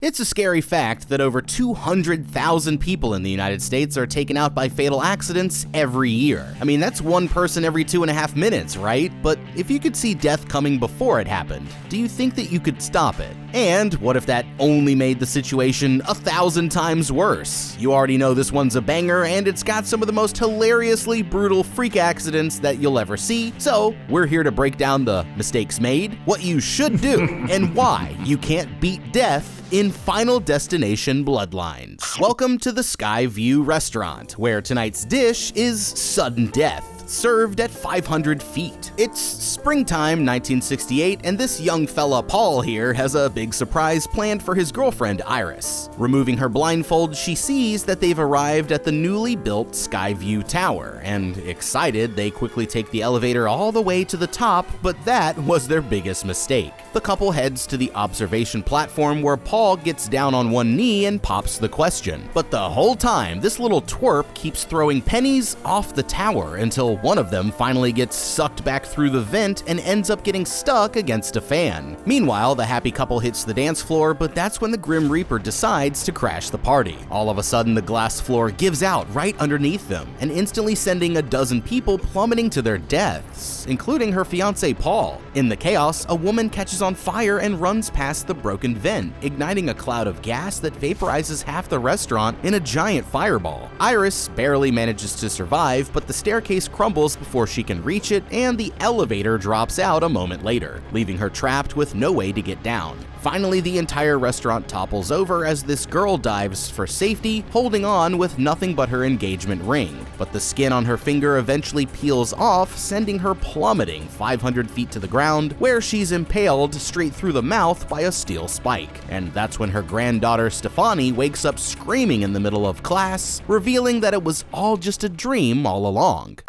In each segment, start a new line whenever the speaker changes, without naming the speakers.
It's a scary fact that over 200,000 people in the United States are taken out by fatal accidents every year. I mean, that's one person every 2.5 minutes, right? But if you could see death coming before it happened, do you think that you could stop it? And what if that only made the situation 1,000 times worse? You already know this one's a banger, and it's got some of the most hilariously brutal freak accidents that you'll ever see. So we're here to break down the mistakes made, what you should do, and why you can't beat death in Final Destination Bloodlines. Welcome to the Skyview restaurant, where tonight's dish is sudden death, served at 500 feet. It's springtime 1968, and this young fella Paul here has a big surprise planned for his girlfriend Iris. Removing her blindfold, she sees that they've arrived at the newly built Skyview Tower, and excited, they quickly take the elevator all the way to the top, but that was their biggest mistake. The couple heads to the observation platform where Paul gets down on one knee and pops the question. But the whole time, this little twerp keeps throwing pennies off the tower until one of them finally gets sucked back through the vent and ends up getting stuck against a fan. Meanwhile, the happy couple hits the dance floor, but that's when the Grim Reaper decides to crash the party. All of a sudden, the glass floor gives out right underneath them, and instantly sending a dozen people plummeting to their deaths, including her fiancé Paul. In the chaos, a woman catches on fire and runs past the broken vent, igniting a cloud of gas that vaporizes half the restaurant in a giant fireball. Iris barely manages to survive, but the staircase crumbles before she can reach it, and the elevator drops out a moment later, leaving her trapped with no way to get down. Finally, the entire restaurant topples over as this girl dives for safety, holding on with nothing but her engagement ring. But the skin on her finger eventually peels off, sending her plummeting 500 feet to the ground, where she's impaled straight through the mouth by a steel spike. And that's when her granddaughter Stefani wakes up screaming in the middle of class, revealing that it was all just a dream all along.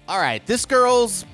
Alright, this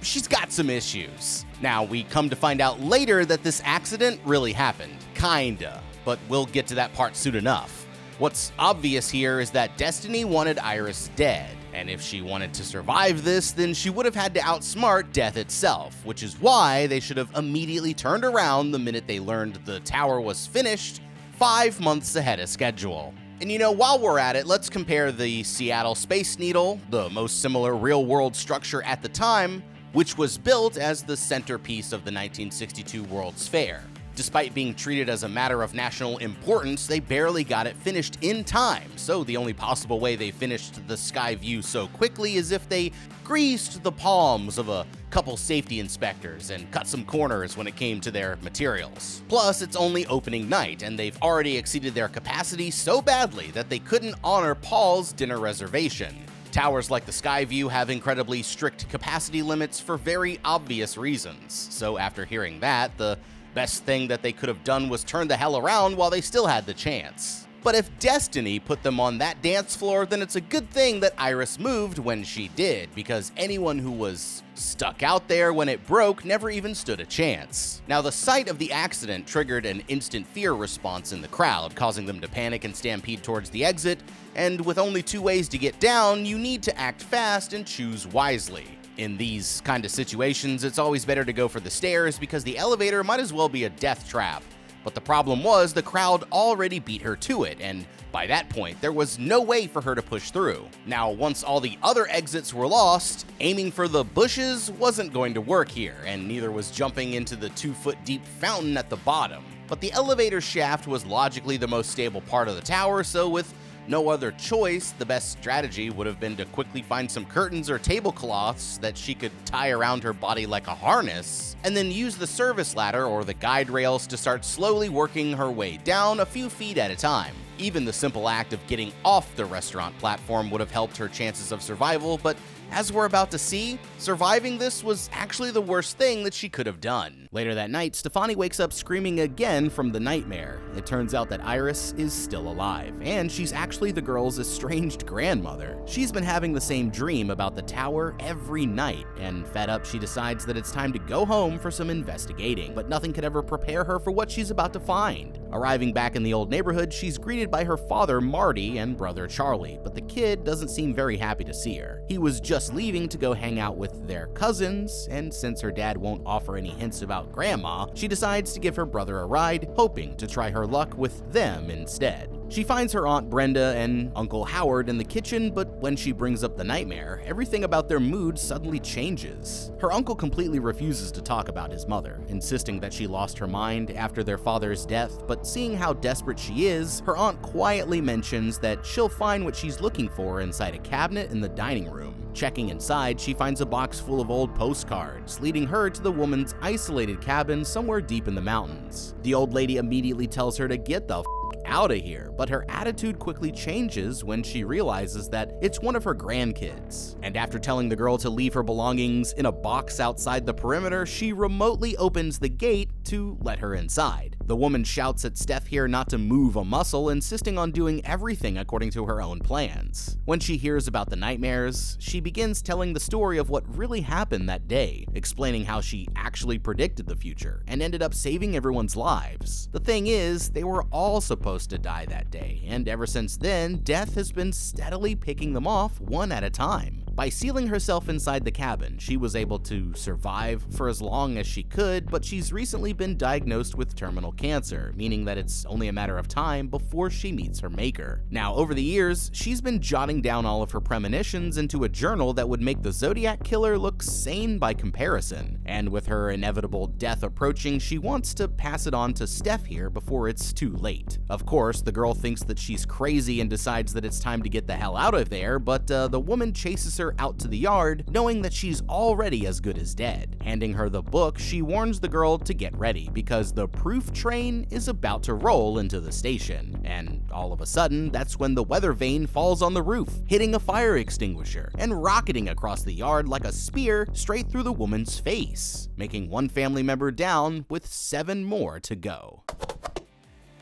she's got some issues. Now, we come to find out later that this accident really happened. Kinda, but we'll get to that part soon enough. What's obvious here is that Destiny wanted Iris dead, and if she wanted to survive this, then she would have had to outsmart death itself, which is why they should have immediately turned around the minute they learned the tower was finished, 5 months ahead of schedule. And you know, while we're at it, let's compare the Seattle Space Needle, the most similar real-world structure at the time, which was built as the centerpiece of the 1962 World's Fair. Despite being treated as a matter of national importance, they barely got it finished in time, so the only possible way they finished the Skyview so quickly is if they greased the palms of a couple safety inspectors and cut some corners when it came to their materials. Plus, it's only opening night, and they've already exceeded their capacity so badly that they couldn't honor Paul's dinner reservation. Towers like the Skyview have incredibly strict capacity limits for very obvious reasons, so after hearing that, the best thing that they could have done was turn the hell around while they still had the chance. But if Destiny put them on that dance floor, then it's a good thing that Iris moved when she did, because anyone who was stuck out there when it broke never even stood a chance. Now, the sight of the accident triggered an instant fear response in the crowd, causing them to panic and stampede towards the exit, and with only 2 ways to get down, you need to act fast and choose wisely. In these kind of situations, it's always better to go for the stairs because the elevator might as well be a death trap. But the problem was the crowd already beat her to it, and by that point, there was no way for her to push through. Now, once all the other exits were lost, aiming for the bushes wasn't going to work here, and neither was jumping into the 2-foot-deep fountain at the bottom. But the elevator shaft was logically the most stable part of the tower, so with no other choice, the best strategy would have been to quickly find some curtains or tablecloths that she could tie around her body like a harness, and then use the service ladder or the guide rails to start slowly working her way down a few feet at a time. Even the simple act of getting off the restaurant platform would have helped her chances of survival, but as we're about to see, surviving this was actually the worst thing that she could have done. Later that night, Stefani wakes up screaming again from the nightmare. It turns out that Iris is still alive, and she's actually the girl's estranged grandmother. She's been having the same dream about the tower every night, and fed up, she decides that it's time to go home for some investigating, but nothing could ever prepare her for what she's about to find. Arriving back in the old neighborhood, she's greeted by her father Marty and brother Charlie, but the kid doesn't seem very happy to see her. He was just just leaving to go hang out with their cousins, and since her dad won't offer any hints about grandma, she decides to give her brother a ride, hoping to try her luck with them instead. She finds her Aunt Brenda and Uncle Howard in the kitchen, but when she brings up the nightmare, everything about their mood suddenly changes. Her uncle completely refuses to talk about his mother, insisting that she lost her mind after their father's death, but seeing how desperate she is, her aunt quietly mentions that she'll find what she's looking for inside a cabinet in the dining room. Checking inside, she finds a box full of old postcards, leading her to the woman's isolated cabin somewhere deep in the mountains. The old lady immediately tells her to get the out of here, but her attitude quickly changes when she realizes that it's one of her grandkids. And after telling the girl to leave her belongings in a box outside the perimeter, she remotely opens the gate to let her inside. The woman shouts at Steph here not to move a muscle, insisting on doing everything according to her own plans. When she hears about the nightmares, she begins telling the story of what really happened that day, explaining how she actually predicted the future and ended up saving everyone's lives. The thing is, they were all supposed to die that day, and ever since then, death has been steadily picking them off one at a time. By sealing herself inside the cabin, she was able to survive for as long as she could, but she's recently been diagnosed with terminal cancer, meaning that it's only a matter of time before she meets her maker. Now, over the years, she's been jotting down all of her premonitions into a journal that would make the Zodiac Killer look sane by comparison. And with her inevitable death approaching, she wants to pass it on to Steph here before it's too late. Of course, the girl thinks that she's crazy and decides that it's time to get the hell out of there, but the woman chases her out to the yard, knowing that she's already as good as dead. Handing her the book, she warns the girl to get ready because the proof train is about to roll into the station. And all of a sudden, that's when the weather vane falls on the roof, hitting a fire extinguisher and rocketing across the yard like a spear straight through the woman's face, making one family member down with 7 more to go.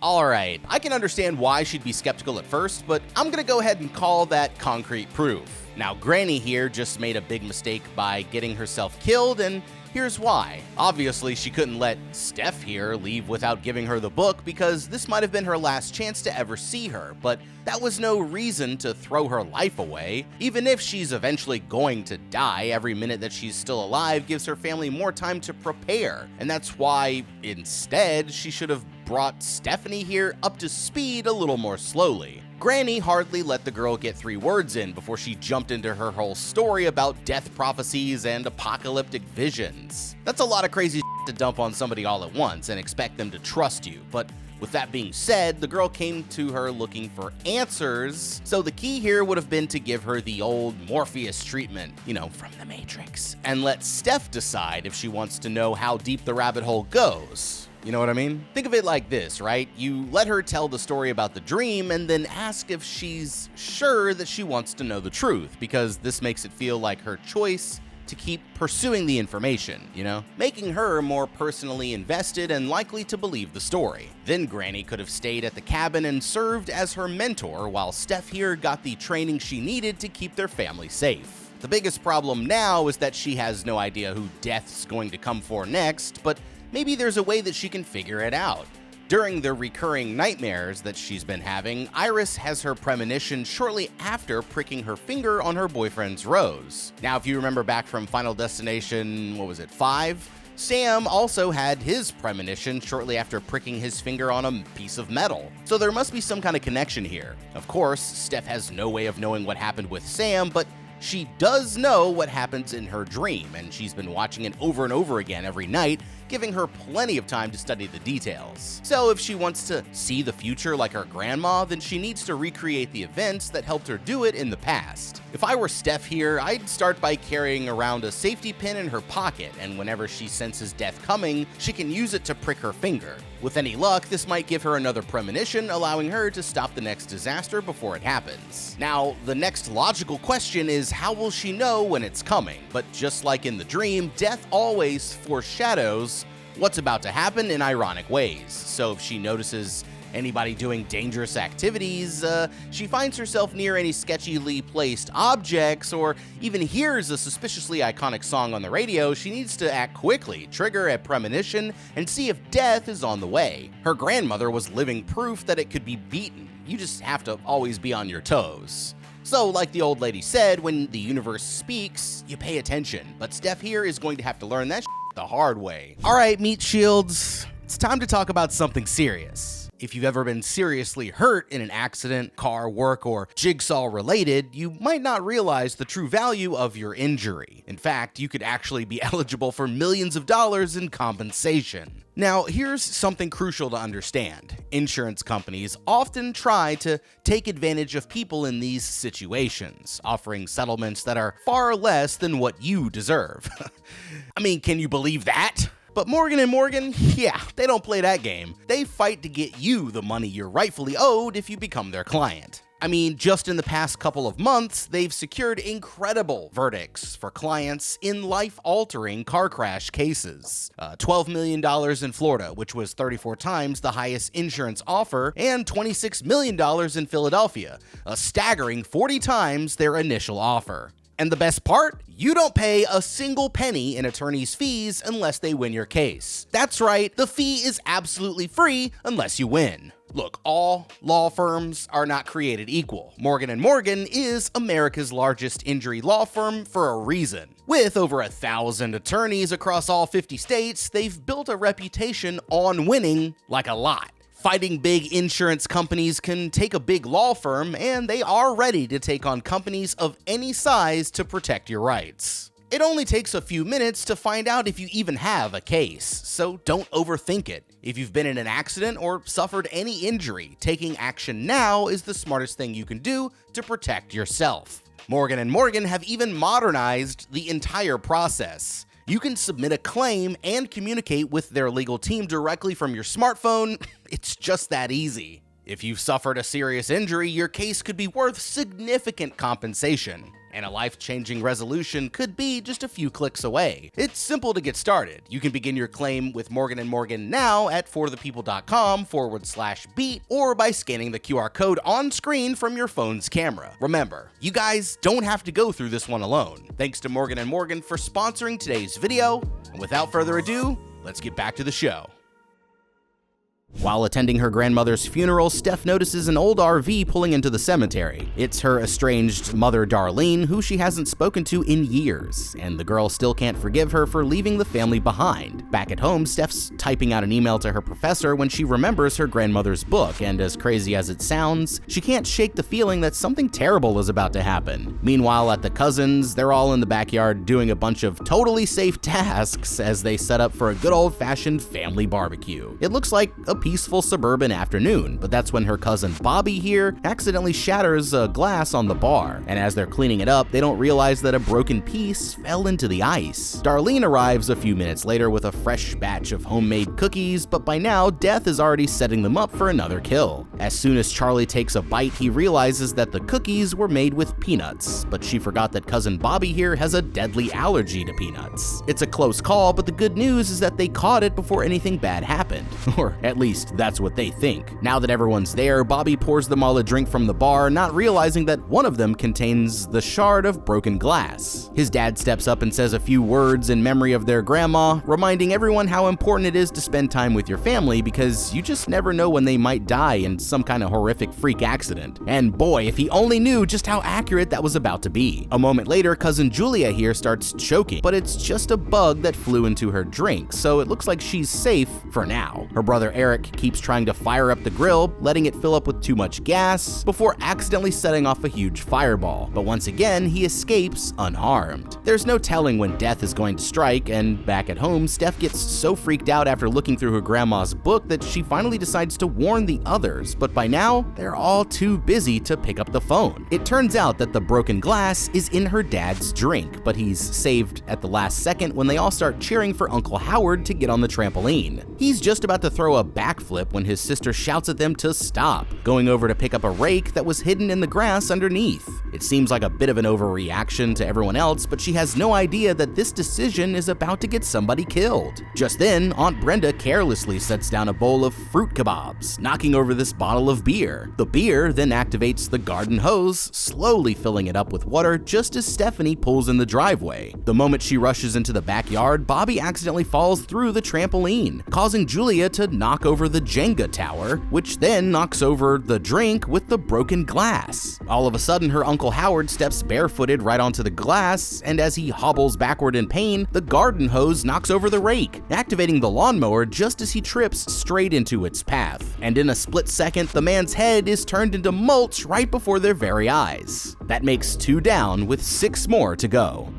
Alright, I can understand why she'd be skeptical at first, but I'm gonna go ahead and call that concrete proof. Now, Granny here just made a big mistake by getting herself killed, and here's why. Obviously, she couldn't let Steph here leave without giving her the book because this might have been her last chance to ever see her, but that was no reason to throw her life away. Even if she's eventually going to die, every minute that she's still alive gives her family more time to prepare, and that's why, instead, she should have brought Stephanie here up to speed a little more slowly. Granny hardly let the girl get 3 words in before she jumped into her whole story about death prophecies and apocalyptic visions. That's a lot of crazy shit to dump on somebody all at once and expect them to trust you, but with that being said, the girl came to her looking for answers, so the key here would have been to give her the old Morpheus treatment, from the Matrix, and let Steph decide if she wants to know how deep the rabbit hole goes. You know what I mean? Think of it like this, right? You let her tell the story about the dream and then ask if she's sure that she wants to know the truth, because this makes it feel like her choice to keep pursuing the information, making her more personally invested and likely to believe the story. Then Granny could have stayed at the cabin and served as her mentor while Steph here got the training she needed to keep their family safe. The biggest problem now is that she has no idea who Death's going to come for next, but maybe there's a way that she can figure it out. During the recurring nightmares that she's been having, Iris has her premonition shortly after pricking her finger on her boyfriend's rose. Now, if you remember back from Final Destination, 5? Sam also had his premonition shortly after pricking his finger on a piece of metal. So there must be some kind of connection here. Of course, Steph has no way of knowing what happened with Sam, but she does know what happens in her dream, and she's been watching it over and over again every night, giving her plenty of time to study the details. So if she wants to see the future like her grandma, then she needs to recreate the events that helped her do it in the past. If I were Steph here, I'd start by carrying around a safety pin in her pocket, and whenever she senses death coming, she can use it to prick her finger. With any luck, this might give her another premonition, allowing her to stop the next disaster before it happens. Now, the next logical question is, how will she know when it's coming? But just like in the dream, death always foreshadows what's about to happen in ironic ways. So if she notices anybody doing dangerous activities, she finds herself near any sketchily placed objects, or even hears a suspiciously iconic song on the radio, she needs to act quickly, trigger a premonition, and see if death is on the way. Her grandmother was living proof that it could be beaten. You just have to always be on your toes. So like the old lady said, when the universe speaks, you pay attention. But Steph here is going to have to learn that the hard way. All right, meat shields, it's time to talk about something serious. If you've ever been seriously hurt in an accident, car, work, or jigsaw related, you might not realize the true value of your injury. In fact, you could actually be eligible for millions of dollars in compensation. Now, here's something crucial to understand. Insurance companies often try to take advantage of people in these situations, offering settlements that are far less than what you deserve. I mean, can you believe that? But Morgan & Morgan, yeah, they don't play that game. They fight to get you the money you're rightfully owed if you become their client. I mean, just in the past couple of months, they've secured incredible verdicts for clients in life-altering car crash cases. $12 million in Florida, which was 34 times the highest insurance offer, and $26 million in Philadelphia, a staggering 40 times their initial offer. And the best part? You don't pay a single penny in attorney's fees unless they win your case. That's right, the fee is absolutely free unless you win. Look, all law firms are not created equal. Morgan & Morgan is America's largest injury law firm for a reason. With over 1,000 attorneys across all 50 states, they've built a reputation on winning like a lot. Fighting big insurance companies can take a big law firm, and they are ready to take on companies of any size to protect your rights. It only takes a few minutes to find out if you even have a case, so don't overthink it. If you've been in an accident or suffered any injury, taking action now is the smartest thing you can do to protect yourself. Morgan & Morgan have even modernized the entire process. You can submit a claim and communicate with their legal team directly from your smartphone. It's just that easy. If you've suffered a serious injury, your case could be worth significant compensation, and a life-changing resolution could be just a few clicks away. It's simple to get started. You can begin your claim with Morgan & Morgan now at forthepeople.com/beat or by scanning the QR code on screen from your phone's camera. Remember, you guys don't have to go through this one alone. Thanks to Morgan & Morgan for sponsoring today's video, and without further ado, let's get back to the show. While attending her grandmother's funeral, Steph notices an old RV pulling into the cemetery. It's her estranged mother, Darlene, who she hasn't spoken to in years, and the girl still can't forgive her for leaving the family behind. Back at home, Steph's typing out an email to her professor when she remembers her grandmother's book, and as crazy as it sounds, she can't shake the feeling that something terrible is about to happen. Meanwhile, at the cousins, they're all in the backyard doing a bunch of totally safe tasks as they set up for a good old-fashioned family barbecue. It looks like a peaceful suburban afternoon, but that's when her cousin Bobby here accidentally shatters a glass on the bar, and as they're cleaning it up, they don't realize that a broken piece fell into the ice. Darlene arrives a few minutes later with a fresh batch of homemade cookies, but by now, Death is already setting them up for another kill. As soon as Charlie takes a bite, he realizes that the cookies were made with peanuts, but she forgot that cousin Bobby here has a deadly allergy to peanuts. It's a close call, but the good news is that they caught it before anything bad happened, or at least that's what they think. Now that everyone's there, Bobby pours them all a drink from the bar, not realizing that one of them contains the shard of broken glass. His dad steps up and says a few words in memory of their grandma, reminding everyone how important it is to spend time with your family because you just never know when they might die in some kind of horrific freak accident. And boy, if he only knew just how accurate that was about to be. A moment later, cousin Julia here starts choking, but it's just a bug that flew into her drink, so it looks like she's safe for now. Her brother Eric keeps trying to fire up the grill, letting it fill up with too much gas before accidentally setting off a huge fireball. But once again, he escapes unharmed. There's no telling when death is going to strike, and back at home, Steph gets so freaked out after looking through her grandma's book that she finally decides to warn the others, but by now, they're all too busy to pick up the phone. It turns out that the broken glass is in her dad's drink, but he's saved at the last second when they all start cheering for Uncle Howard to get on the trampoline. He's just about to throw a backflip when his sister shouts at them to stop, going over to pick up a rake that was hidden in the grass underneath. It seems like a bit of an overreaction to everyone else, but she has no idea that this decision is about to get somebody killed. Just then, Aunt Brenda carelessly sets down a bowl of fruit kebabs, knocking over this bottle of beer. The beer then activates the garden hose, slowly filling it up with water just as Stephanie pulls in the driveway. The moment she rushes into the backyard, Bobby accidentally falls through the trampoline, causing Julia to knock over over the Jenga tower, which then knocks over the drink with the broken glass. All of a sudden, her Uncle Howard steps barefooted right onto the glass, and as he hobbles backward in pain, the garden hose knocks over the rake, activating the lawnmower just as he trips straight into its path. And in a split second, the man's head is turned into mulch right before their very eyes. That makes 2 down with 6 more to go.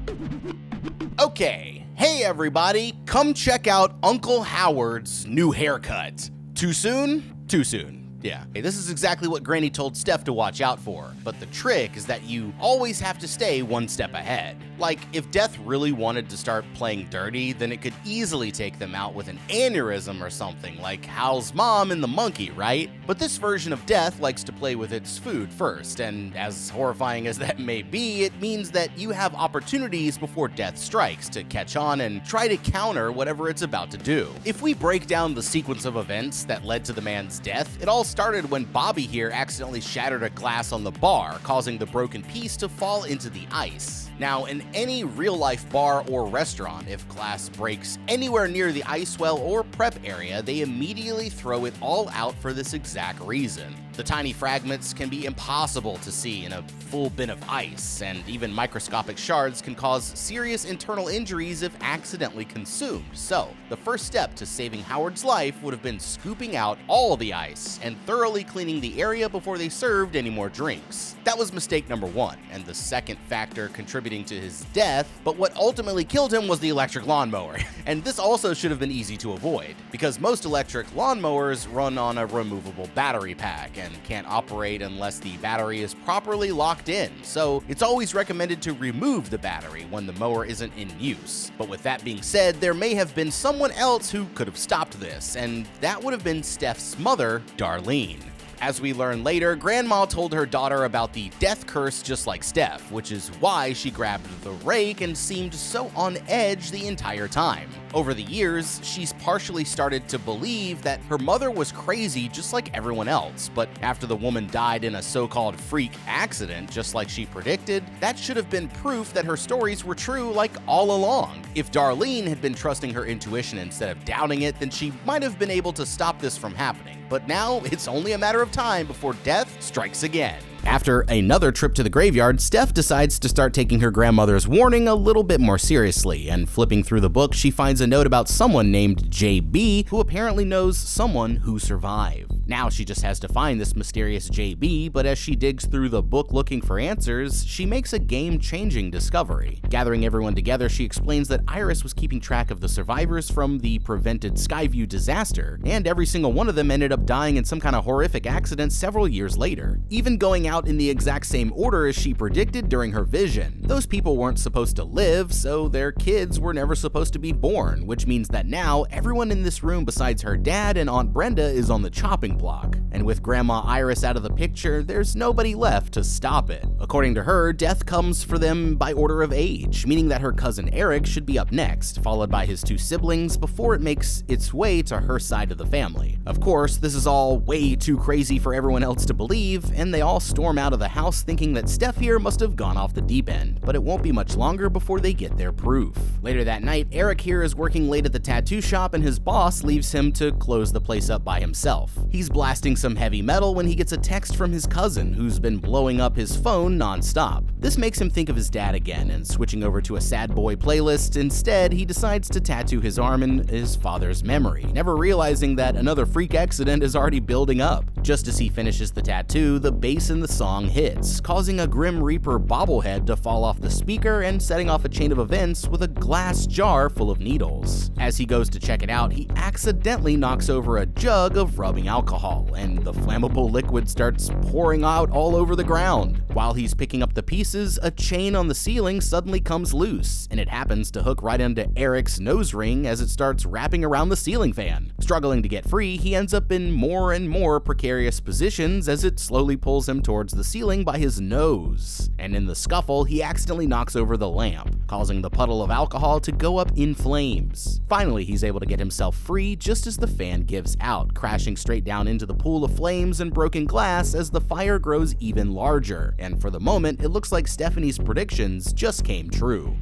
Okay, hey everybody, come check out Uncle Howard's new haircut. Too soon? Too soon. Yeah. Hey, this is exactly what Granny told Steph to watch out for, but the trick is that you always have to stay 1 step ahead. Like, if Death really wanted to start playing dirty, then it could easily take them out with an aneurysm or something, like Hal's mom and the monkey, right? But this version of Death likes to play with its food first, and as horrifying as that may be, it means that you have opportunities before Death strikes to catch on and try to counter whatever it's about to do. If we break down the sequence of events that led to the man's death, it all started when Bobby here accidentally shattered a glass on the bar, causing the broken piece to fall into the ice. Now, in any real-life bar or restaurant, if glass breaks anywhere near the ice well or prep area, they immediately throw it all out for this exact reason. The tiny fragments can be impossible to see in a full bin of ice, and even microscopic shards can cause serious internal injuries if accidentally consumed. So, the first step to saving Howard's life would have been scooping out all the ice and thoroughly cleaning the area before they served any more drinks. That was mistake number 1, and the second factor contributing to his death, but what ultimately killed him was the electric lawnmower. And this also should have been easy to avoid, because most electric lawnmowers run on a removable battery pack and can't operate unless the battery is properly locked in, so it's always recommended to remove the battery when the mower isn't in use. But with that being said, there may have been someone else who could have stopped this, and that would have been Steph's mother, Darlene. As we learn later, Grandma told her daughter about the death curse just like Steph, which is why she grabbed the rake and seemed so on edge the entire time. Over the years, she's partially started to believe that her mother was crazy just like everyone else, but after the woman died in a so-called freak accident, just like she predicted, that should have been proof that her stories were true like all along. If Darlene had been trusting her intuition instead of doubting it, then she might have been able to stop this from happening. But now, it's only a matter of time before death strikes again. After another trip to the graveyard, Steph decides to start taking her grandmother's warning a little bit more seriously, and flipping through the book, she finds a note about someone named JB who apparently knows someone who survived. Now she just has to find this mysterious JB, but as she digs through the book looking for answers, she makes a game-changing discovery. Gathering everyone together, she explains that Iris was keeping track of the survivors from the prevented Skyview disaster, and every single one of them ended up dying in some kind of horrific accident several years later, even going out in the exact same order as she predicted during her vision. Those people weren't supposed to live, so their kids were never supposed to be born, which means that now everyone in this room besides her dad and Aunt Brenda is on the chopping block. And with Grandma Iris out of the picture, there's nobody left to stop it. According to her, death comes for them by order of age, meaning that her cousin Eric should be up next, followed by his 2 siblings before it makes its way to her side of the family. Of course, this is all way too crazy for everyone else to believe, and they all storm out of the house thinking that Steph here must have gone off the deep end, but it won't be much longer before they get their proof. Later that night, Eric here is working late at the tattoo shop and his boss leaves him to close the place up by himself. He's blasting some heavy metal when he gets a text from his cousin who's been blowing up his phone non-stop. This makes him think of his dad again, and switching over to a sad boy playlist, instead he decides to tattoo his arm in his father's memory, never realizing that another freak accident is already building up. Just as he finishes the tattoo, the bass in the song hits, causing a Grim Reaper bobblehead to fall off the speaker and setting off a chain of events with a glass jar full of needles. As he goes to check it out, he accidentally knocks over a jug of rubbing alcohol, and the flammable liquid starts pouring out all over the ground. While he's picking up the pieces, a chain on the ceiling suddenly comes loose, and it happens to hook right into Eric's nose ring as it starts wrapping around the ceiling fan. Struggling to get free, he ends up in more and more precarious positions as it slowly pulls him towards the ceiling by his nose. And in the scuffle, he accidentally knocks over the lamp, causing the puddle of alcohol to go up in flames. Finally, he's able to get himself free just as the fan gives out, crashing straight down into the pool of flames and broken glass as the fire grows even larger. And for the moment, it looks like Stephanie's predictions just came true.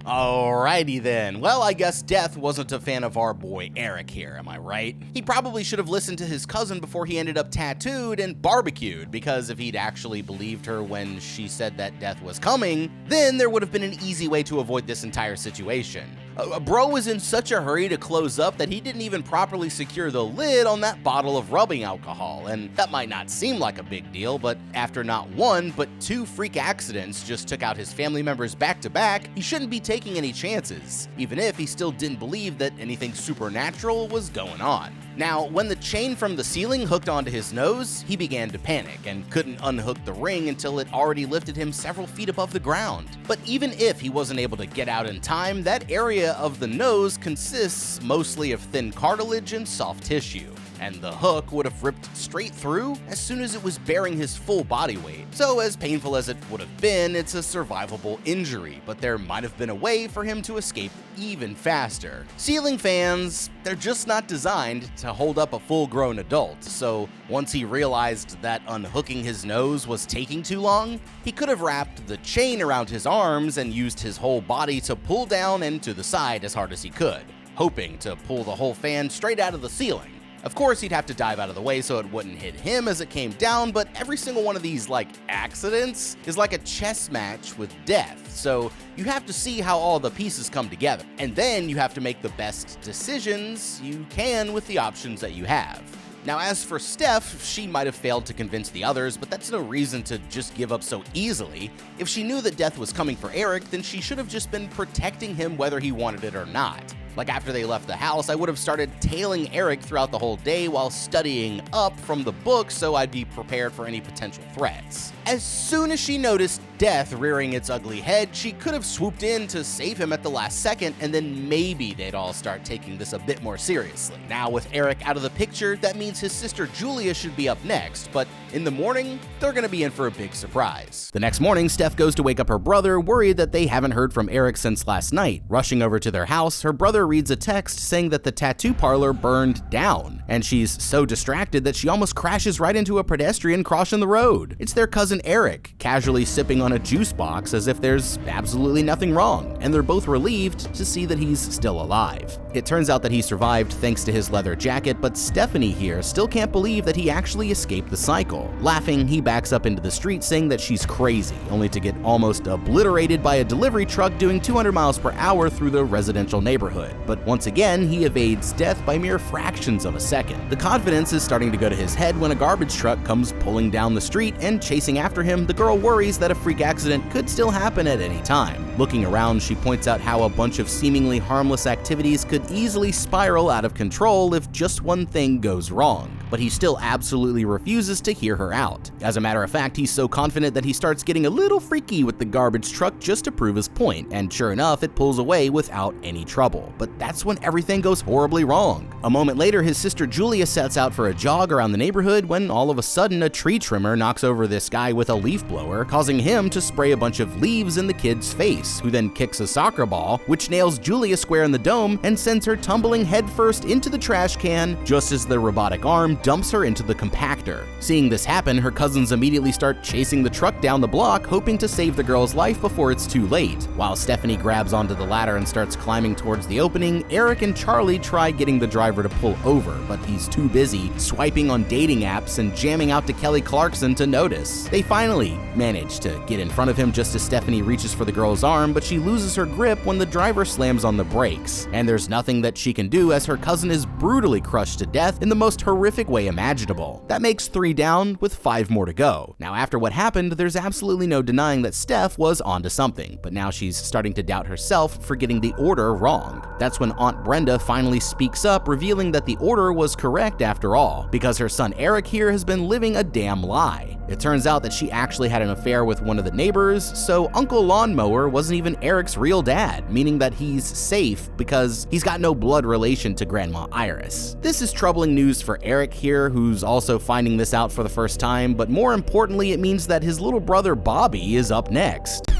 Alrighty then. Well, I guess Death wasn't a fan of our boy Eric here, am I right? He probably should have listened to his cousin before he ended up tattooed and barbecued, because if he'd actually believed her when she said that Death was coming, then there would have been an easy way to avoid this entire situation. Bro was in such a hurry to close up that he didn't even properly secure the lid on that bottle of rubbing alcohol, and that might not seem like a big deal, but after not one, but two freak accidents just took out his family members back to back, he shouldn't be taking any chances, even if he still didn't believe that anything supernatural was going on. Now, when the chain from the ceiling hooked onto his nose, he began to panic and couldn't unhook the ring until it already lifted him several feet above the ground. But even if he wasn't able to get out in time, that area of the nose consists mostly of thin cartilage and soft tissue, and the hook would have ripped straight through as soon as it was bearing his full body weight. So as painful as it would have been, it's a survivable injury, but there might have been a way for him to escape even faster. Ceiling fans, they're just not designed to hold up a full-grown adult, so once he realized that unhooking his nose was taking too long, he could have wrapped the chain around his arms and used his whole body to pull down and to the side as hard as he could, hoping to pull the whole fan straight out of the ceiling. Of course, he'd have to dive out of the way so it wouldn't hit him as it came down, but every single one of these, accidents is like a chess match with death, so you have to see how all the pieces come together, and then you have to make the best decisions you can with the options that you have. Now, as for Steph, she might have failed to convince the others, but that's no reason to just give up so easily. If she knew that Death was coming for Eric, then she should have just been protecting him whether he wanted it or not. After they left the house, I would have started tailing Eric throughout the whole day while studying up from the book so I'd be prepared for any potential threats. As soon as she noticed Death rearing its ugly head, she could have swooped in to save him at the last second, and then maybe they'd all start taking this a bit more seriously. Now, with Eric out of the picture, that means his sister Julia should be up next, but in the morning, they're gonna be in for a big surprise. The next morning, Steph goes to wake up her brother, worried that they haven't heard from Eric since last night. Rushing over to their house, her brother reads a text saying that the tattoo parlor burned down, and she's so distracted that she almost crashes right into a pedestrian crossing the road. It's their cousin Eric, casually sipping on a juice box as if there's absolutely nothing wrong, and they're both relieved to see that he's still alive. It turns out that he survived thanks to his leather jacket, but Stephanie here still can't believe that he actually escaped the cycle. Laughing, he backs up into the street saying that she's crazy, only to get almost obliterated by a delivery truck doing 200 miles per hour through the residential neighborhood. But once again, he evades death by mere fractions of a second. The confidence is starting to go to his head when a garbage truck comes pulling down the street, and chasing after him, the girl worries that a freak accident could still happen at any time. Looking around, she points out how a bunch of seemingly harmless activities could easily spiral out of control if just one thing goes wrong, but he still absolutely refuses to hear her out. As a matter of fact, he's so confident that he starts getting a little freaky with the garbage truck just to prove his point, and sure enough, it pulls away without any trouble. But that's when everything goes horribly wrong. A moment later, his sister Julia sets out for a jog around the neighborhood when all of a sudden a tree trimmer knocks over this guy with a leaf blower, causing him to spray a bunch of leaves in the kid's face, who then kicks a soccer ball, which nails Julia square in the dome and sends her tumbling headfirst into the trash can just as the robotic arm dumps her into the compactor. Seeing this happen, her cousins immediately start chasing the truck down the block, hoping to save the girl's life before it's too late. While Stephanie grabs onto the ladder and starts climbing towards the opening, Eric and Charlie try getting the driver to pull over, but he's too busy swiping on dating apps and jamming out to Kelly Clarkson to notice. They finally manage to get in front of him just as Stephanie reaches for the girl's arm, but she loses her grip when the driver slams on the brakes, and there's nothing that she can do as her cousin is brutally crushed to death in the most horrific way imaginable. That makes 3 down with 5 more to go. Now, after what happened, there's absolutely no denying that Steph was onto something, but now she's starting to doubt herself for getting the order wrong. That's when Aunt Brenda finally speaks up, revealing that the order was correct after all, because her son Eric here has been living a damn lie. It turns out that she actually had an affair with one of the neighbors, so Uncle Lawnmower wasn't even Eric's real dad, meaning that he's safe because he's got no blood relation to Grandma Iris. This is troubling news for Eric here, who's also finding this out for the first time, but more importantly, it means that his little brother Bobby is up next.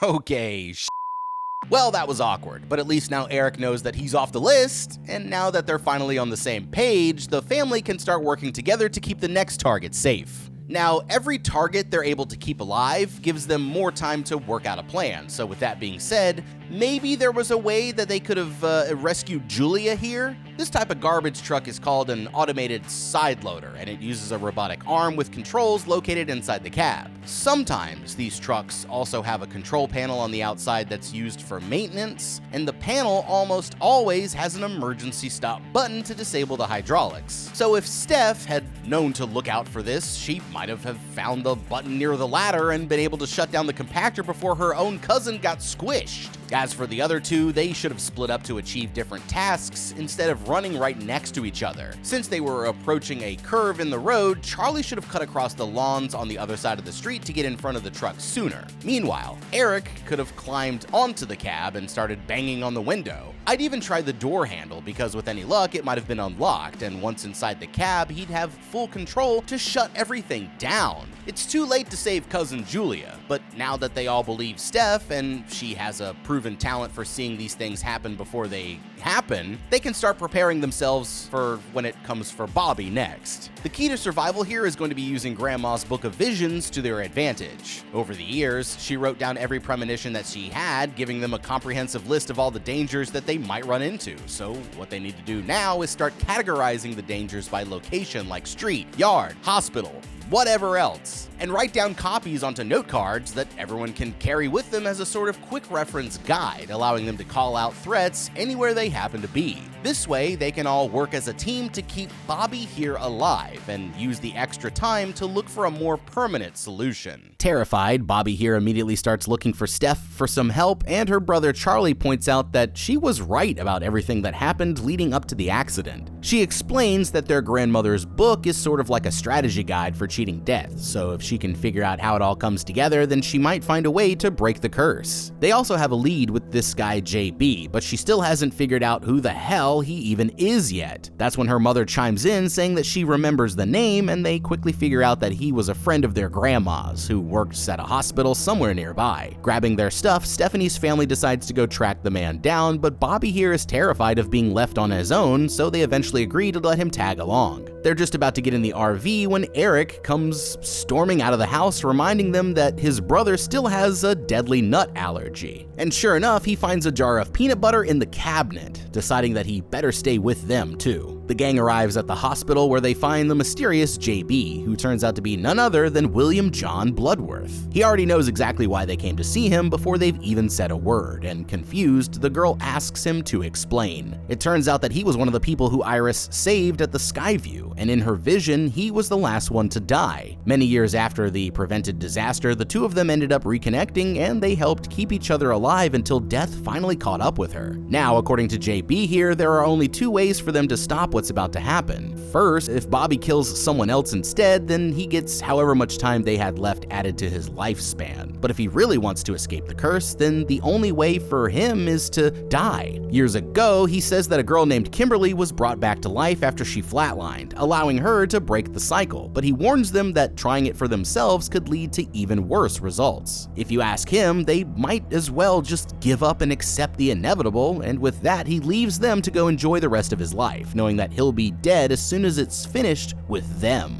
Okay, well, that was awkward, but at least now Eric knows that he's off the list, and now that they're finally on the same page, the family can start working together to keep the next target safe. Now, every target they're able to keep alive gives them more time to work out a plan, so with that being said, maybe there was a way that they could have rescued Julia here? This type of garbage truck is called an automated side loader, and it uses a robotic arm with controls located inside the cab. Sometimes these trucks also have a control panel on the outside that's used for maintenance, and the panel almost always has an emergency stop button to disable the hydraulics. So if Steph had known to look out for this, she might have found the button near the ladder and been able to shut down the compactor before her own cousin got squished. As for the other two, they should have split up to achieve different tasks instead of running right next to each other. Since they were approaching a curve in the road, Charlie should have cut across the lawns on the other side of the street to get in front of the truck sooner. Meanwhile, Eric could have climbed onto the cab and started banging on the window. I'd even tried the door handle because with any luck it might have been unlocked, and once inside the cab he'd have full control to shut everything down. It's too late to save cousin Julia, but now that they all believe Steph and she has a proven talent for seeing these things happen before they happen, they can start preparing themselves for when it comes for Bobby next. The key to survival here is going to be using Grandma's Book of Visions to their advantage. Over the years, she wrote down every premonition that she had, giving them a comprehensive list of all the dangers that they might run into. So what they need to do now is start categorizing the dangers by location, like street, yard, hospital, whatever else, and write down copies onto note cards that everyone can carry with them as a sort of quick reference guide, allowing them to call out threats anywhere they happen to be. This way, they can all work as a team to keep Bobby here alive and use the extra time to look for a more permanent solution. Terrified, Bobby here immediately starts looking for Steph for some help, and her brother Charlie points out that she was right about everything that happened leading up to the accident. She explains that their grandmother's book is sort of like a strategy guide for cheating death, so if she can figure out how it all comes together, then she might find a way to break the curse. They also have a lead with this guy JB, but she still hasn't figured out who the hell he even is yet. That's when her mother chimes in saying that she remembers the name, and they quickly figure out that he was a friend of their grandma's who works at a hospital somewhere nearby. Grabbing their stuff, Stephanie's family decides to go track the man down, but Bobby here is terrified of being left on his own, so they eventually agree to let him tag along. They're just about to get in the RV when Eric comes storming out of the house, reminding them that his brother still has a deadly nut allergy. And sure enough, he finds a jar of peanut butter in the cabinet, deciding that he better stay with them too. The gang arrives at the hospital where they find the mysterious JB, who turns out to be none other than William John Bloodworth. He already knows exactly why they came to see him before they've even said a word, and confused, the girl asks him to explain. It turns out that he was one of the people who Iris saved at the Skyview, and in her vision, he was the last one to die. Many years after the prevented disaster, the two of them ended up reconnecting, and they helped keep each other alive until death finally caught up with her. Now, according to JB here, there are only two ways for them to stop what's about to happen. First, if Bobby kills someone else instead, then he gets however much time they had left added to his lifespan. But if he really wants to escape the curse, then the only way for him is to die. Years ago, he says that a girl named Kimberly was brought back to life after she flatlined, allowing her to break the cycle, but he warns them that trying it for themselves could lead to even worse results. If you ask him, they might as well just give up and accept the inevitable, and with that, he leaves them to go enjoy the rest of his life, knowing that he'll be dead as soon as it's finished with them.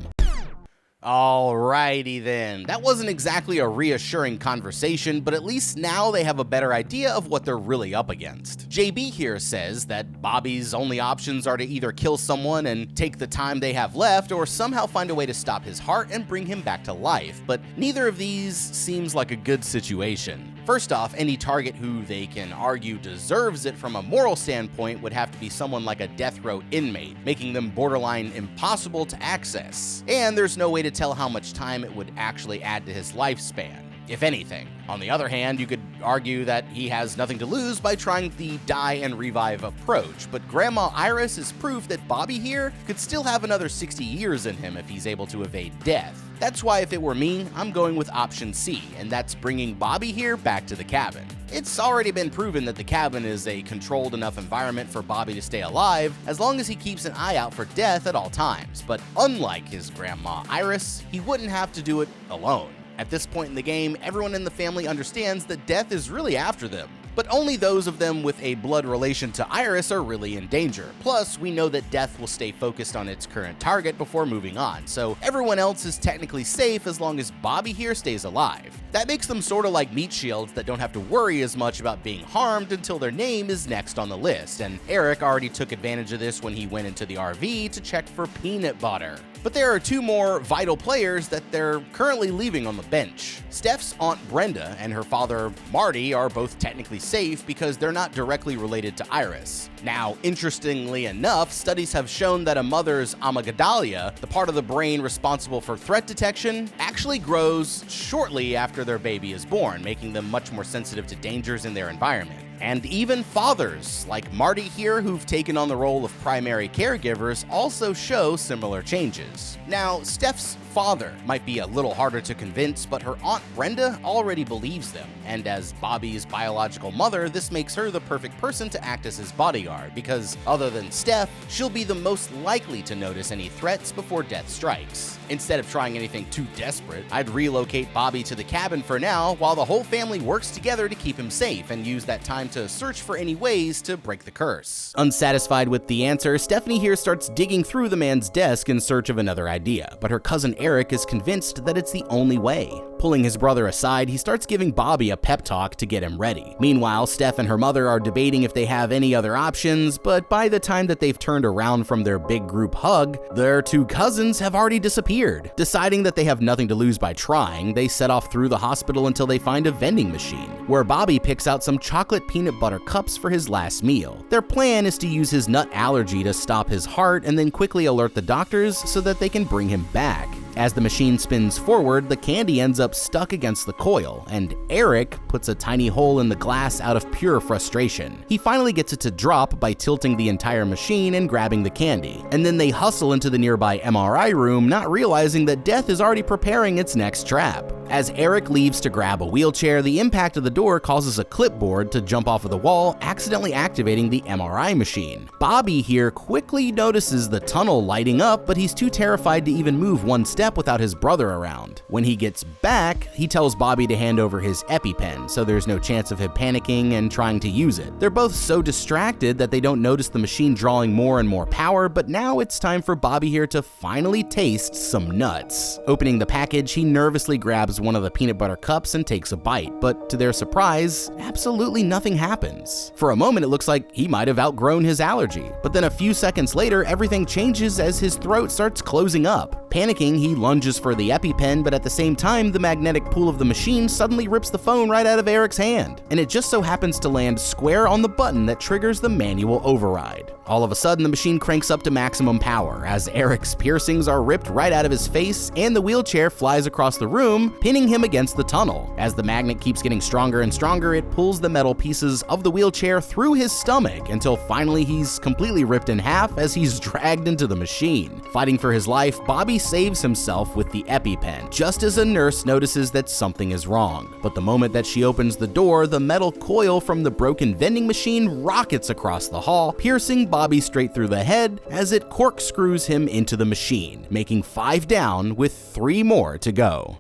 Alrighty then, that wasn't exactly a reassuring conversation, but at least now they have a better idea of what they're really up against. JB here says that Bobby's only options are to either kill someone and take the time they have left, or somehow find a way to stop his heart and bring him back to life, but neither of these seems like a good situation. First off, any target who they can argue deserves it from a moral standpoint would have to be someone like a death row inmate, making them borderline impossible to access. And there's no way to tell how much time it would actually add to his lifespan, if anything. On the other hand, you could argue that he has nothing to lose by trying the die and revive approach, but Grandma Iris is proof that Bobby here could still have another 60 years in him if he's able to evade death. That's why if it were me, I'm going with option C, and that's bringing Bobby here back to the cabin. It's already been proven that the cabin is a controlled enough environment for Bobby to stay alive as long as he keeps an eye out for death at all times, but unlike his Grandma Iris, he wouldn't have to do it alone. At this point in the game, everyone in the family understands that death is really after them, but only those of them with a blood relation to Iris are really in danger. Plus, we know that Death will stay focused on its current target before moving on, so everyone else is technically safe as long as Bobby here stays alive. That makes them sorta like meat shields that don't have to worry as much about being harmed until their name is next on the list, and Eric already took advantage of this when he went into the RV to check for peanut butter. But there are two more vital players that they're currently leaving on the bench. Steph's Aunt Brenda and her father Marty are both technically safe because they're not directly related to Iris. Now, interestingly enough, studies have shown that a mother's amygdala, the part of the brain responsible for threat detection, actually grows shortly after their baby is born, making them much more sensitive to dangers in their environment. And even fathers, like Marty here, who've taken on the role of primary caregivers, also show similar changes. Now, Steph's father might be a little harder to convince, but her Aunt Brenda already believes them, and as Bobby's biological mother, this makes her the perfect person to act as his bodyguard, because other than Steph, she'll be the most likely to notice any threats before Death strikes. Instead of trying anything too desperate, I'd relocate Bobby to the cabin for now while the whole family works together to keep him safe and use that time to search for any ways to break the curse. Unsatisfied with the answer, Stephanie here starts digging through the man's desk in search of another idea, but her cousin Eric is convinced that it's the only way. Pulling his brother aside, he starts giving Bobby a pep talk to get him ready. Meanwhile, Steph and her mother are debating if they have any other options, but by the time that they've turned around from their big group hug, their two cousins have already disappeared. Deciding that they have nothing to lose by trying, they set off through the hospital until they find a vending machine, where Bobby picks out some chocolate peanut butter cups for his last meal. Their plan is to use his nut allergy to stop his heart and then quickly alert the doctors so that they can bring him back. As the machine spins forward, the candy ends up stuck against the coil, and Eric puts a tiny hole in the glass out of pure frustration. He finally gets it to drop by tilting the entire machine and grabbing the candy, and then they hustle into the nearby MRI room, not realizing that Death is already preparing its next trap. As Eric leaves to grab a wheelchair, the impact of the door causes a clipboard to jump off of the wall, accidentally activating the MRI machine. Bobby here quickly notices the tunnel lighting up, but he's too terrified to even move one step without his brother around. When he gets back, he tells Bobby to hand over his EpiPen, so there's no chance of him panicking and trying to use it. They're both so distracted that they don't notice the machine drawing more and more power, but now it's time for Bobby here to finally taste some nuts. Opening the package, he nervously grabs one of the peanut butter cups and takes a bite, but to their surprise, absolutely nothing happens. For a moment, it looks like he might have outgrown his allergy, but then a few seconds later, everything changes as his throat starts closing up. Panicking, he lunges for the EpiPen, but at the same time, the magnetic pull of the machine suddenly rips the phone right out of Eric's hand, and it just so happens to land square on the button that triggers the manual override. All of a sudden, the machine cranks up to maximum power as Eric's piercings are ripped right out of his face and the wheelchair flies across the room, pinning him against the tunnel. As the magnet keeps getting stronger and stronger, it pulls the metal pieces of the wheelchair through his stomach until finally he's completely ripped in half as he's dragged into the machine. Fighting for his life, Bobby saves himself with the EpiPen, just as a nurse notices that something is wrong. But the moment that she opens the door, the metal coil from the broken vending machine rockets across the hall, piercing Bobby straight through the head as it corkscrews him into the machine, making 5 down with 3 more to go.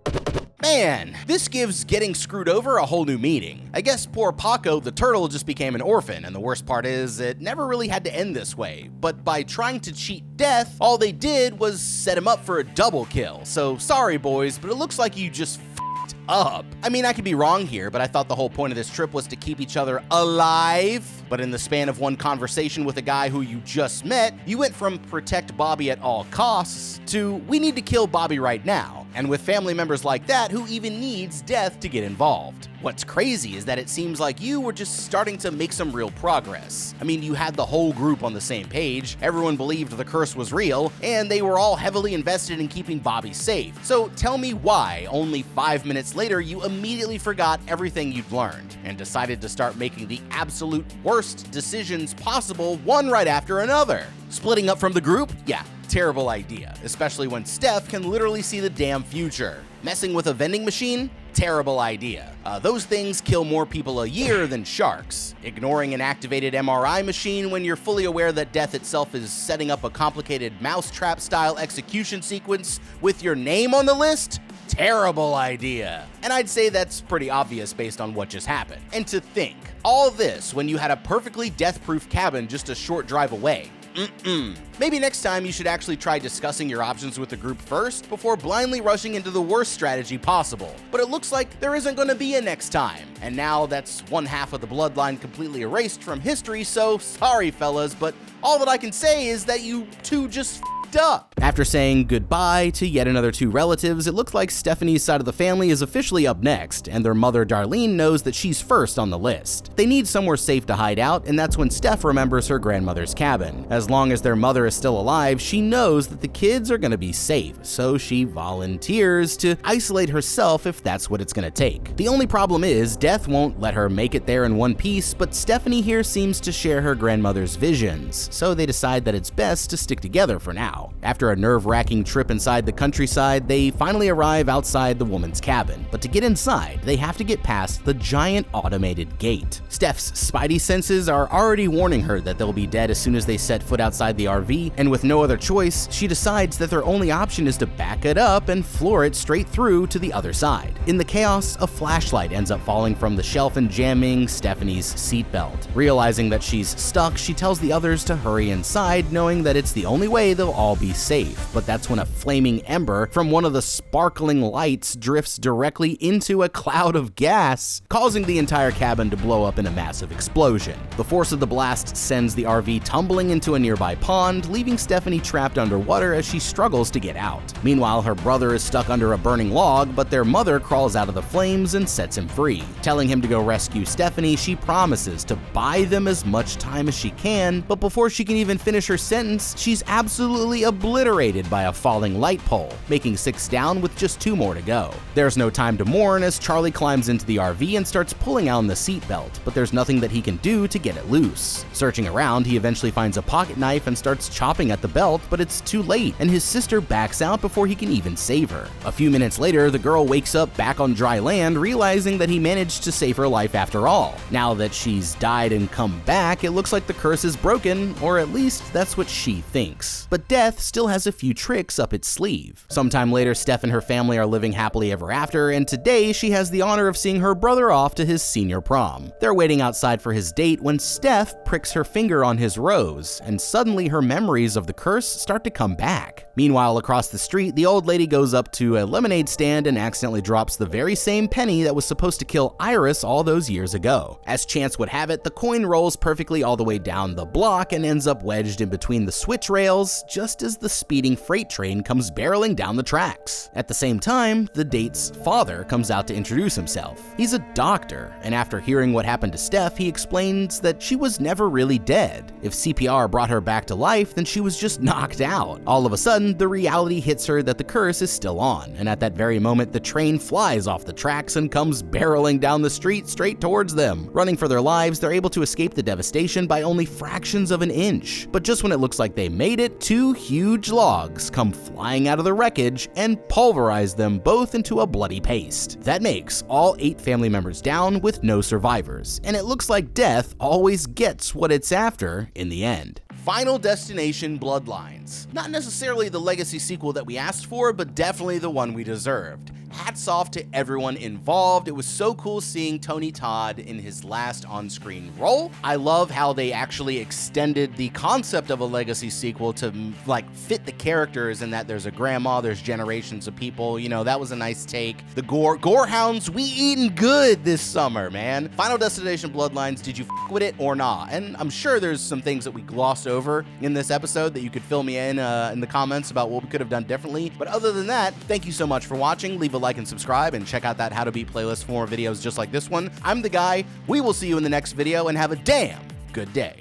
Man, this gives getting screwed over a whole new meaning. I guess poor Paco the turtle just became an orphan, and the worst part is it never really had to end this way. But by trying to cheat Death, all they did was set him up for a double kill. So sorry boys, but it looks like you just f***ed up. I mean, I could be wrong here, but I thought the whole point of this trip was to keep each other alive. But in the span of one conversation with a guy who you just met, you went from protect Bobby at all costs to we need to kill Bobby right now. And with family members like that, who even needs Death to get involved? What's crazy is that it seems like you were just starting to make some real progress. I mean, you had the whole group on the same page, everyone believed the curse was real, and they were all heavily invested in keeping Bobby safe. So tell me why, only 5 minutes later, you immediately forgot everything you'd learned and decided to start making the absolute worst decisions possible, one right after another. Splitting up from the group? Yeah, terrible idea, especially when Steph can literally see the damn future. Messing with a vending machine? Terrible idea. Those things kill more people a year than sharks. Ignoring an activated MRI machine when you're fully aware that Death itself is setting up a complicated mousetrap-style execution sequence with your name on the list? terrible idea. And I'd say that's pretty obvious based on what just happened. And to think, all this when you had a perfectly death-proof cabin just a short drive away. Maybe next time you should actually try discussing your options with the group first before blindly rushing into the worst strategy possible. But it looks like there isn't going to be a next time. And now that's one half of the bloodline completely erased from history, so sorry fellas, but all that I can say is that you two just up. After saying goodbye to yet another two relatives, it looks like Stephanie's side of the family is officially up next, and their mother Darlene knows that she's first on the list. They need somewhere safe to hide out, and that's when Steph remembers her grandmother's cabin. As long as their mother is still alive, she knows that the kids are gonna be safe, so she volunteers to isolate herself if that's what it's gonna take. The only problem is, Death won't let her make it there in one piece, but Stephanie here seems to share her grandmother's visions, so they decide that it's best to stick together for now. After a nerve-wracking trip inside the countryside, they finally arrive outside the woman's cabin. But to get inside, they have to get past the giant automated gate. Steph's spidey senses are already warning her that they'll be dead as soon as they set foot outside the RV, and with no other choice, she decides that their only option is to back it up and floor it straight through to the other side. In the chaos, a flashlight ends up falling from the shelf and jamming Stephanie's seatbelt. Realizing that she's stuck, she tells the others to hurry inside, knowing that it's the only way they'll all be safe, but that's when a flaming ember from one of the sparkling lights drifts directly into a cloud of gas, causing the entire cabin to blow up in a massive explosion. The force of the blast sends the RV tumbling into a nearby pond, leaving Stephanie trapped underwater as she struggles to get out. Meanwhile, her brother is stuck under a burning log, but their mother crawls out of the flames and sets him free. Telling him to go rescue Stephanie, she promises to buy them as much time as she can, but before she can even finish her sentence, she's absolutely obliterated by a falling light pole, making 6 down with just 2 more to go. There's no time to mourn as Charlie climbs into the RV and starts pulling on the seatbelt, but there's nothing that he can do to get it loose. Searching around, he eventually finds a pocket knife and starts chopping at the belt, but it's too late, and his sister backs out before he can even save her. A few minutes later, the girl wakes up back on dry land, realizing that he managed to save her life after all. Now that she's died and come back, it looks like the curse is broken, or at least that's what she thinks. But Death still has a few tricks up its sleeve. Sometime later, Steph and her family are living happily ever after, and today she has the honor of seeing her brother off to his senior prom. They're waiting outside for his date when Steph pricks her finger on his rose, and suddenly her memories of the curse start to come back. Meanwhile, across the street, the old lady goes up to a lemonade stand and accidentally drops the very same penny that was supposed to kill Iris all those years ago. As chance would have it, the coin rolls perfectly all the way down the block and ends up wedged in between the switch rails just as the speeding freight train comes barreling down the tracks. At the same time, the date's father comes out to introduce himself. He's a doctor, and after hearing what happened to Steph, he explains that she was never really dead. If CPR brought her back to life, then she was just knocked out. All of a sudden, the reality hits her that the curse is still on, and at that very moment, the train flies off the tracks and comes barreling down the street straight towards them. Running for their lives, they're able to escape the devastation by only fractions of an inch. But just when it looks like they made it, 2 huge logs come flying out of the wreckage and pulverize them both into a bloody paste. That makes all 8 family members down with no survivors, and it looks like Death always gets what it's after in the end. Final Destination Bloodlines. Not necessarily the legacy sequel that we asked for, but definitely the one we deserved. Hats off to everyone involved. It was so cool seeing Tony Todd in his last on-screen role. I love how they actually extended the concept of a legacy sequel to like fit the characters, and that there's a grandma, there's generations of people. You know, that was a nice take. The gorehounds, we eating good this summer, man. Final Destination Bloodlines, did you f with it or not? And I'm sure there's some things that we glossed over in this episode that you could fill me in the comments about what we could have done differently. But other than that, thank you so much for watching. Leave a like and subscribe, and check out that How to Beat playlist for more videos just like this one. I'm the guy. We will see you in the next video, and have a damn good day.